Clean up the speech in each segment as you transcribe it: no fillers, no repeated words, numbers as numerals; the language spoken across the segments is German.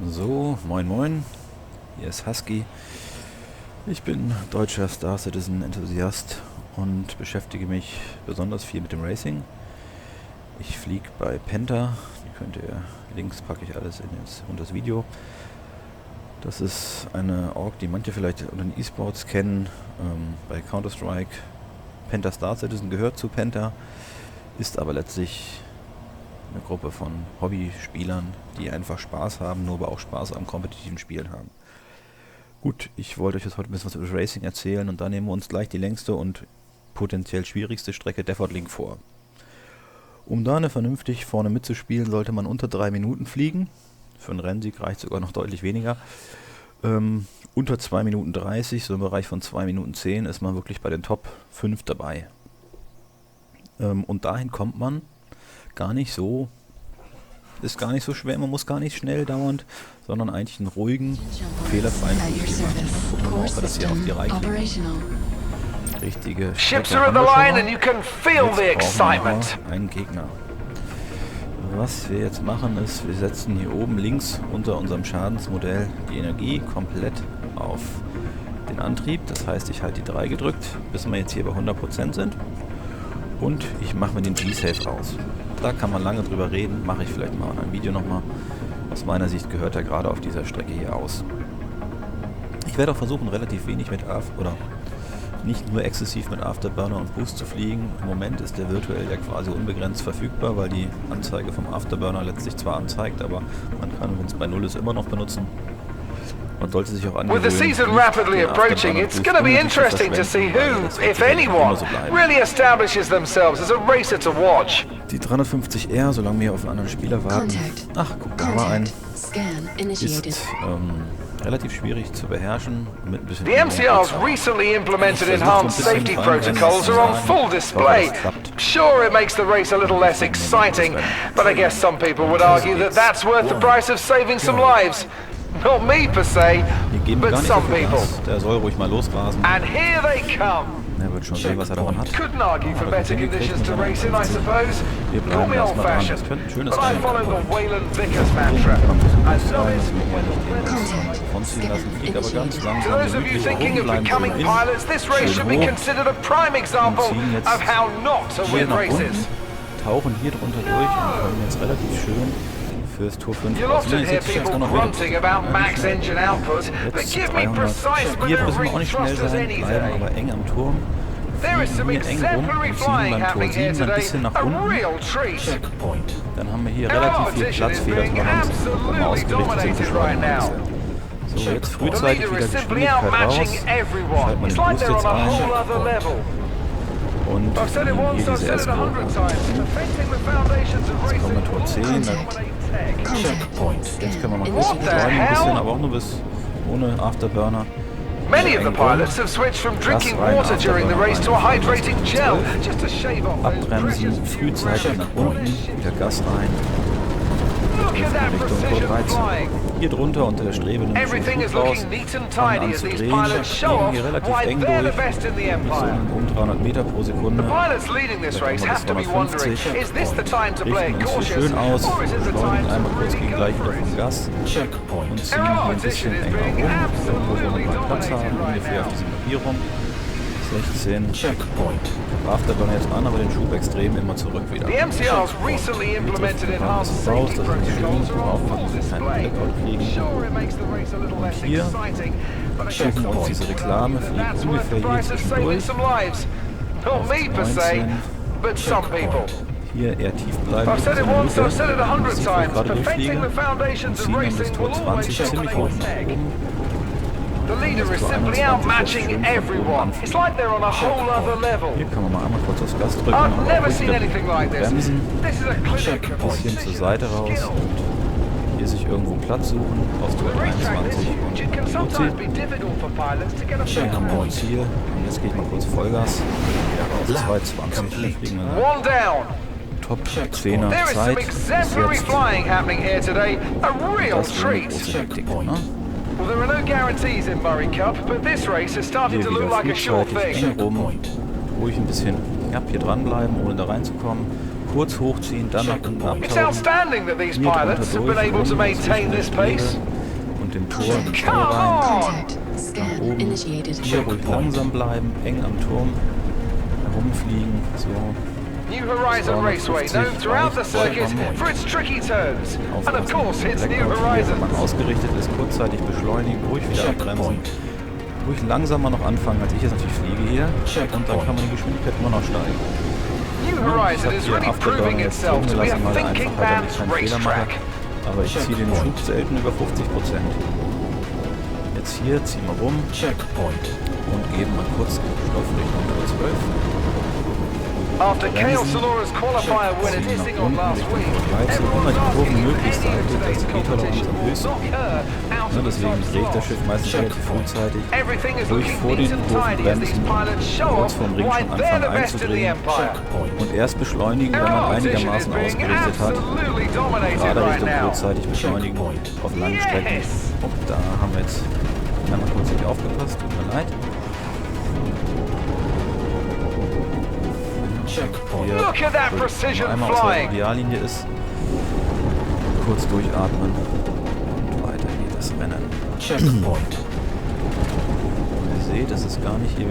So, moin moin, hier ist Husky. Ich bin deutscher StarCitizen-Enthusiast und beschäftige mich besonders viel mit dem Racing. Ich fliege bei PENTA, die könnt ihr, Links packe ich alles unter das Video. Das ist eine Org, die manche vielleicht unter den E-Sports kennen, bei Counter-Strike. PENTA StarCitizen gehört zu PENTA, ist aber letztlich eine Gruppe von Hobbyspielern, die einfach Spaß haben, nur aber auch Spaß am kompetitiven Spielen haben. Gut, ich wollte euch jetzt heute ein bisschen was über das Racing erzählen und da nehmen wir uns gleich die längste und potenziell schwierigste Strecke Deffort vor. Um da vernünftig vorne mitzuspielen, sollte man unter 3 Minuten fliegen. Für einen Rennsieg reicht sogar noch deutlich weniger. Unter 2 Minuten 30, so im Bereich von 2 Minuten 10, ist man wirklich bei den Top 5 dabei. Und dahin kommt man ist gar nicht so schwer, man muss gar nicht schnell dauernd, sondern eigentlich einen ruhigen, fehlerfreien Flug machen. Gucken wir mal, ob wir das hier auf die Reihe kriegen. Richtige Strecke haben wir schon mal. Jetzt brauchen wir einen Gegner. Was wir jetzt machen ist, wir setzen hier oben links unter unserem Schadensmodell die Energie komplett auf den Antrieb. Das heißt, ich halte die 3 gedrückt, bis wir jetzt hier bei 100% sind. Und ich mache mir den G-Safe aus. Da kann man lange drüber reden, mache ich vielleicht mal in einem Video nochmal. Aus meiner Sicht gehört er gerade auf dieser Strecke hier aus. Ich werde auch versuchen, relativ wenig mit nicht nur exzessiv mit Afterburner und Boost zu fliegen. Im Moment ist der virtuell ja quasi unbegrenzt verfügbar, weil die Anzeige vom Afterburner letztlich zwar anzeigt, aber man kann, wenn es bei 0 ist, immer noch benutzen. Man sollte sich auch angewöhnen, with the season rapidly approaching, it's going to be interesting to see who, if anyone, really establishes themselves as a racer to watch. Die 350R, solange wir auf einen anderen Spieler warten. Ach, guck da mal ein. Ist relativ schwierig zu beherrschen. Mit ein bisschen The MCR's recently implemented enhanced safety protocols are on full display. Sure, it makes the race a little less exciting, but I guess some people would argue that that's worth the price of saving some lives. Not me per se, but some people. Der soll ruhig mal losrasen. And here they come. Er wird schon sehen, was er davon hat. Couldn't argue for better conditions to race in, I suppose. Wir Call bleiben me erstmal dran. old-fashioned, Das könnte ein schönes but I Rennen follow the werden. Wayland Vickers mantra. I love it. Von ziehen lassen, fliegt aber ganz To langsam those of you gemütlich thinking of rum, bleiben becoming schön pilots, this race should be considered a prime example of how not to hier win nach races. unten, tauchen hier drunter durch und kommen jetzt relativ schön fürs Tor 5 You'll raus. often hear people grunting about max engine output, but Jetzt give me 300. precise Hier müssen wir auch maneuvering nicht schnell thrusters sein, any bleiben day. aber eng am Turm. There is some Hier eng rum exemplary und ziehen flying beim Tor happening here 7 ein today, bisschen nach a unten. real treat. Dann haben wir hier Our relativ viel position is Platzfehler being dran, wenn wir absolutely ausgerichtet sind, dominated right now. So, jetzt The frühzeitig leader wieder is simply Geschwindigkeit raus. outmatching everyone. Schalten wir It's den like Boost they're on jetzt a ein. whole other level. Und I've said it hier once, I've diese said it 100 S-Kurve. times. Perfecting the foundations of Jetzt kommen wir racing Tor will 10. always dominate tech. Jetzt können wir mal kurz What the beschleunigen, ein hell? bisschen, aber auch nur bis ohne Afterburner. Many of the pilots have switched from drinking water during the race to a hydrating gel, just to shave off those Abbremsen, pressures. frühzeitig nach unten, wieder Gas rein. Look at that Richtung Tor precision 13. flying. Hier drunter unter der Strebe nimmt Everything is Flug raus, looking neat and fangen tidy an as zu these drehen, pilots show fliegen off hier relativ why eng they're the durch, best in the mit so empire. um 300 Meter pro Sekunde. The pilots leading this race have to be wondering, is this the time to play Richten uns hier cautious, schön aus, or is it the time beschleunigen einmal to kurz, really gehen go gleich wieder for vom it? Gas und ziehen hier Our ein position bisschen is enger being rum, irgendwo wo wir absolutely mal Platz haben, dominated right ungefähr auf now. diesem Papier rum. 16. Afterburner jetzt an, aber den Schub extrem immer zurück wieder. The MCR's recently implemented enhanced raus, safety dass wir schön protocols are on full aufpassen, dass wir display. keinen Blackout kriegen. Sure, it makes the race a little less Hier exciting, but I guess schicken wir uns some diese people Reklame, would argue that fliegen that's worth the ungefähr hier price of saving zwischendurch. some lives. Not me per se, 19. but some people. Hier eher tief bleiben. I've said it once, I've said it 100 Sieht, wo ich times. gerade Perfecting the durchfliege. foundations of Ziehen dann bis racing Tor will always 20 ziemlich dominate hoch nach tech. oben. The leader is simply outmatching everyone. It's like they're on a whole other level. Hier kann man mal einmal kurz aufs Gas drücken. I've und never auch seen wieder anything like this. bremsen. This is a clinic Ein of bisschen zur Seite raus skill. und hier sich irgendwo einen Platz suchen. Aus Tor The racetrack this 23 huge, it can und sometimes be UC. difficult for pilots to get a Hier fix haben wir ein point. Ziel. Und jetzt gehe ich mal kurz Vollgas. Wieder raus. 220. Dann fliegen wir da. One down. Top 10er There is some Zeit. Bis exemplary jetzt. flying happening here today. A real Das war eine treat. große Hektik, ne? Well, there are no guarantees in Murray Cup, but this race is starting Hier to look wieder like a sure frühzeitig thing. eng rum, ruhig ein bisschen knapp hier dranbleiben, ohne da reinzukommen. kurz hochziehen, dann nach unten It's abtauchen, outstanding that these hier pilots drunter have been able durch, to maintain this pace. und dem Tor ins Tor Come rein, on! nach oben, hier ruhig langsam bleiben, eng am Turm herumfliegen, so. New Horizon Raceway, known throughout the circuit for its tricky turns. And of course, it's New Horizon. Wenn man ausgerichtet ist, kurzzeitig beschleunigen, ruhig wieder abbremsen. Ruhig langsamer noch anfangen, als ich jetzt natürlich fliege hier. Und dann kann man die Geschwindigkeit immer noch steigen. New Horizon is really proving itself to be a thinking man's racetrack. Aber ich ziehe den Schub selten über 50%. Jetzt hier ziehen wir rum und geben mal kurz Stoff Richtung Tor 12. After Chaos Sonora's qualifier winner dissing on last week, everyone's asking if any of today's competition will knock her out of the deswegen top drehe ich das slot. Schiff meistens relativ frühzeitig. Everything is Ruhig looking vor neat den and Kurven tidy as these bremsen, pilots show kurz off vorm Ring why schon they're the anfangen best in the einzudrehen Empire. und erst beschleunigen, wenn Our man competition is einigermaßen being ausgerichtet hat. absolutely dominated Gerade right Richtung now. kurzzeitig beschleunigen auf langen Strecken. Yes! Und da haben wir jetzt einmal kurz nicht aufgepasst, tut mir leid. Hier, Look at that precision einmal aus der flying. Ideallinie ist, kurz durchatmen und weiter geht das Rennen. Ihr seht, es ist gar nicht, hier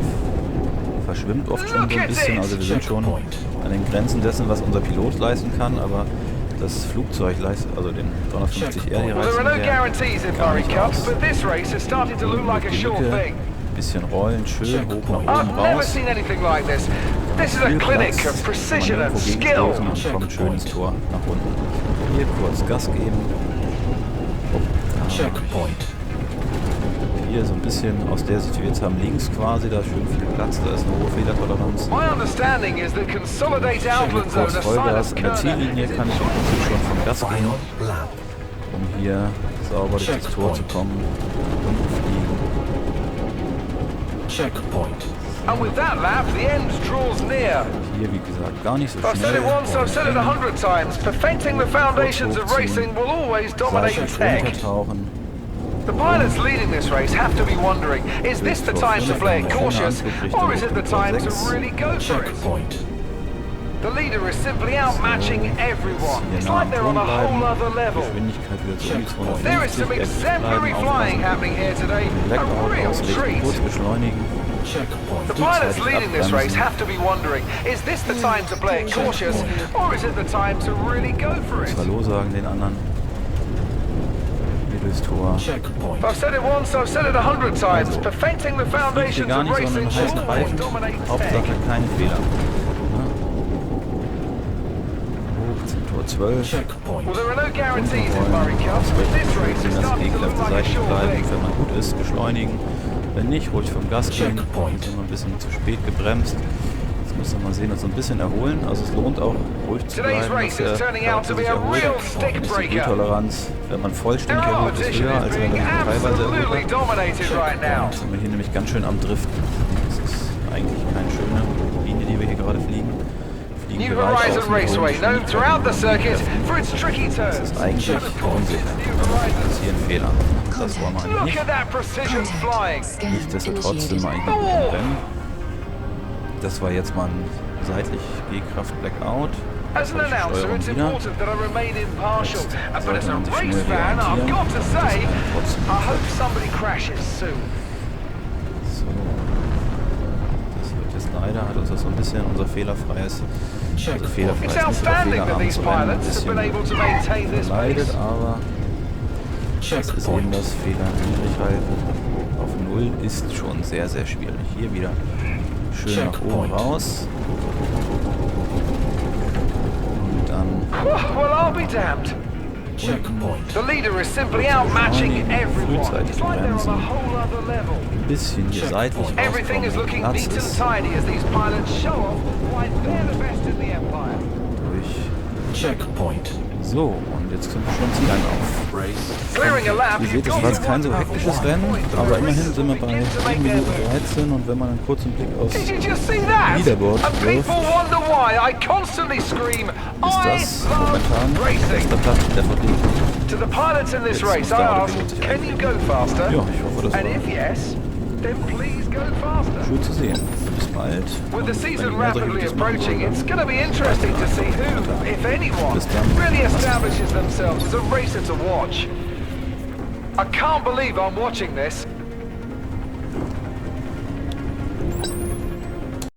verschwimmt oft schon so ein bisschen, also wir sind schon an den Grenzen dessen, was unser Pilot leisten kann, aber das Flugzeug leistet, also den 350R hier Well, there are no leisten guarantees in Murray Cups, but this race is starting to look like a sure thing. bisschen rollen, schön hoch nach I've oben never raus. seen anything like this. This is a Viel clinic Platz, of precision kann man and irgendwo skill. gegenstoßen und kommt schön ins Tor nach unten. Hier kurz Gas geben. Hier so ein bisschen aus der Sicht, die wir jetzt haben, links quasi, da ist schön viel Platz, da ist eine hohe Fehlertoleranz. My understanding is that Consolidate Outland Zone Kurz aside Vollgas, of an der Kerner Ziellinie is kann ich im Prinzip schon vom Gas gehen, um hier sauber durch das Tor zu kommen und fliegen. And with that lap, the end draws near. Hier, wie gesagt, gar nicht so I've said schnell. it once, I've said it 100 times. Perfecting the foundations of racing will always dominate Seitlich tech. runtertauchen. The pilots leading this race have to be wondering, is this the time to play it cautious, or is it the time to really go for it? The leader is simply outmatching everyone. It's like they're on a whole other level. Geschwindigkeit wieder so um die 250. There is some exemplary flying happening here today. A Blackout real ausrichten, treat. kurz beschleunigen. The pilots leading this race have to be wondering, is this the time to play it cautious, or is it the time to really go for it? Hallo sagen den anderen. Hier durchs Tor. I've said it once, I've said it 100 times. Perfecting the Fliegt hier foundations gar of nicht, sondern racing heißen will always Reifen. dominate Hauptsache tech. keine Fehler. Hoch zum Tor 12. Well, there are no guarantees in Murray Cups, but this race is Das starting to Gegel auf look der like a Seite sure bleiben, thing. wenn man gut ist, beschleunigen. Wenn nicht, ruhig vom Gas gehen. Jetzt sind wir ein bisschen zu spät gebremst. Jetzt müssen wir mal sehen und so ein bisschen erholen. Also es lohnt auch, ruhig zu Today's bleiben, race dass is der turning out to Charakter be sich a erholt. real Ist die stickbreaker. Toleranz, wenn man vollständig Our erholt ist, opposition höher, is als wenn being man sich teilweise absolutely erholt hat. dominated right now. Jetzt sind wir hier nämlich ganz schön am Driften. Das ist eigentlich keine schöne Linie, die wir hier gerade fliegen. New Horizon Raceway, known throughout the circuit for its tricky turns. Das ist eigentlich unsicher. Das ist hier ein Fehler. Das wollen wir eigentlich Look nicht. at that precision flying. Nichtsdestotrotz sind wir eigentlich noch gut im Rennen. Das war jetzt mal ein seitlich G-Kraft Blackout. As an announcer, it's wieder. important that I remain impartial. But as a Sollte man sich race schnell fan, I've orientieren. got to say, Trotzdem I hope somebody crashes soon. so. Das wird jetzt leider, hat uns das so ein bisschen unser fehlerfreies, also fehlerfreies It's outstanding that these Rennen ein pilots have been bisschen able to maintain this leidet, pace. aber das ist eben das Fehler niedrig halten. Auf 0 ist schon sehr, sehr schwierig. Hier wieder schön nach oben raus. Und dann Well, I'll be damned. The leader is simply outmatching everyone. It's like they're on a whole other level. ein bisschen hier seitlich Everything is rauskommen, looking Platz neat and ist tidy as these pilots show off why they're the best in the Empire. durch. So, und jetzt kommt schon Zieleinlauf. Clearing a lap, Ihr seht, es war jetzt kein so hektisches Rennen, aber immerhin sind wir bei 7 Minuten 13 und wenn man einen kurzen Blick aufs Did you just see that? Leaderboard And people wonder why I constantly scream, ist I das love momentan racing. bester Platz der Verdienung. To the pilots in this Jetzt race, I gerade ask, lohnt sich can you go faster? Ja, ich hoffe, das And war if yes, then please go faster. schön zu sehen. Bis bald. With the season rapidly approaching, it's going to be interesting to see who, if anyone, really establishes themselves as a racer to watch. I can't believe I'm watching this.